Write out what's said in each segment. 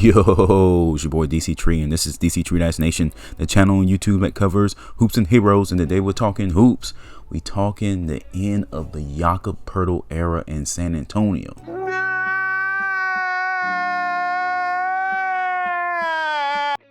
Yo, it's your boy Dctree, and this is Dctree-Nation, the channel on YouTube that covers hoops and heroes. And today we're talking hoops. We talking the end of the Jakob era in San Antonio.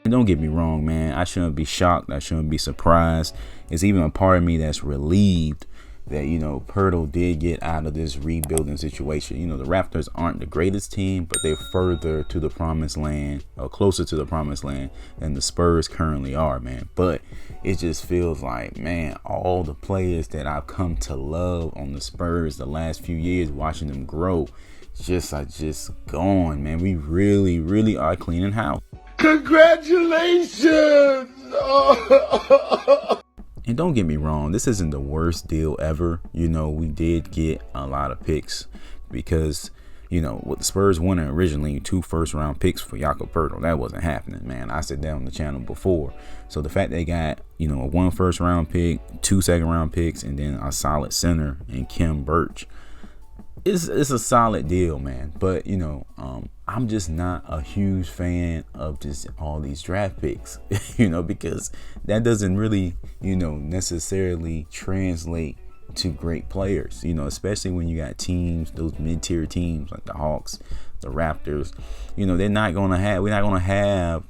And don't get me wrong, man. I shouldn't be shocked. I shouldn't be surprised. It's even a part of me that's relieved that, Pirtle did get out of this rebuilding situation. The Raptors aren't the greatest team, but they're further to the promised land, or closer to the promised land, than the Spurs currently are, man. But it just feels like, man, all the players that I've come to love on the Spurs the last few years, watching them grow, are just gone, man. We really are cleaning house. Congratulations! And don't get me wrong, this isn't the worst deal ever. We did get a lot of picks because, what the Spurs wanted originally, 2 first-round picks for Jakob Pirtle. That wasn't happening, man. I said that on the channel before. So the fact they got, a 1 first-round pick, 2 second-round picks, and then a solid center in Kim Birch, it's a solid deal, man. But, I'm just not a huge fan of just all these draft picks, because that doesn't really, necessarily translate to great players, especially when you got teams, those mid-tier teams like the Hawks, the Raptors, we're not going to have,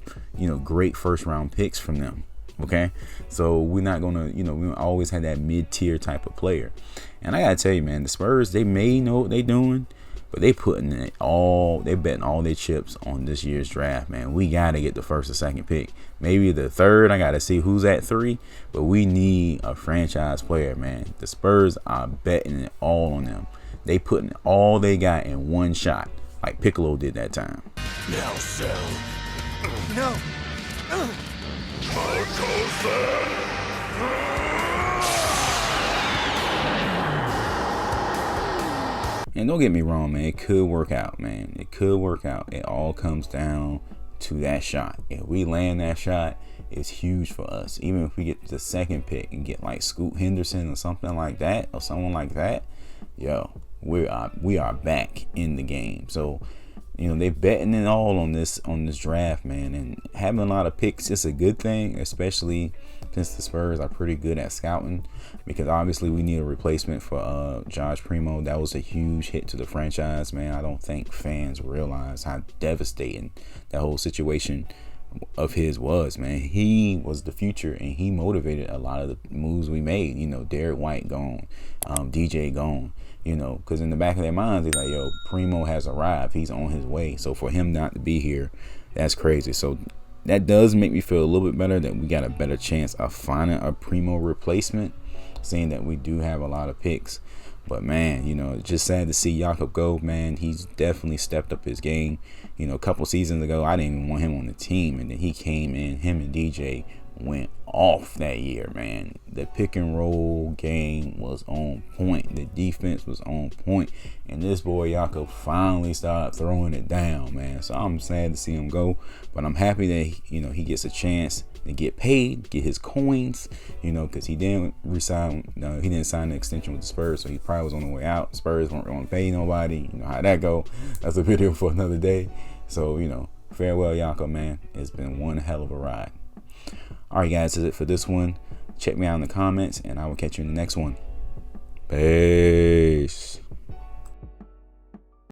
great first round picks from them. Okay. So we're not going to, we always had that mid-tier type of player. And I got to tell you, man, the Spurs, they may know what they're doing, but they betting all their chips on this year's draft, man. We got to get the first or second pick. Maybe the third. I got to see who's at 3. But we need a franchise player, man. The Spurs are betting it all on them. They putting all they got in one shot, like Piccolo did that time. Now, so. No. And don't get me wrong, man. It could work out, man. It could work out. It all comes down to that shot. If we land that shot, it's huge for us. Even if we get the second pick and get like Scoot Henderson or something like that, or someone like that, we are back in the game. So, they're betting it all on this draft, man. And having a lot of picks is a good thing, especially since the Spurs are pretty good at scouting, because obviously we need a replacement for Josh Primo. That was a huge hit to the franchise, man. I don't think fans realize how devastating that whole situation of his was, man. He was the future, and he motivated a lot of the moves we made. Derek White gone, DJ gone, because in the back of their minds, they're like, yo, Primo has arrived. He's on his way. So for him not to be here, that's crazy. So that does make me feel a little bit better that we got a better chance of finding a Primo replacement, seeing that we do have a lot of picks. But, man, it's just sad to see Jakob go, man. He's definitely stepped up his game. A couple seasons ago, I didn't even want him on the team. And then he came in, him and DJ went off that year, man. The pick and roll game was on point. The defense was on point. And this boy Jakob finally started throwing it down, man. So I'm sad to see him go. But I'm happy that, he gets a chance to get paid, get his coins, because he didn't resign. He didn't sign the extension with the Spurs, so he probably was on the way out. Spurs weren't going to pay nobody. You know how that go. That's a video for another day. So, farewell, Jakob, man. It's been one hell of a ride. All right, guys, that's it for this one. Check me out in the comments, and I will catch you in the next one. Bye.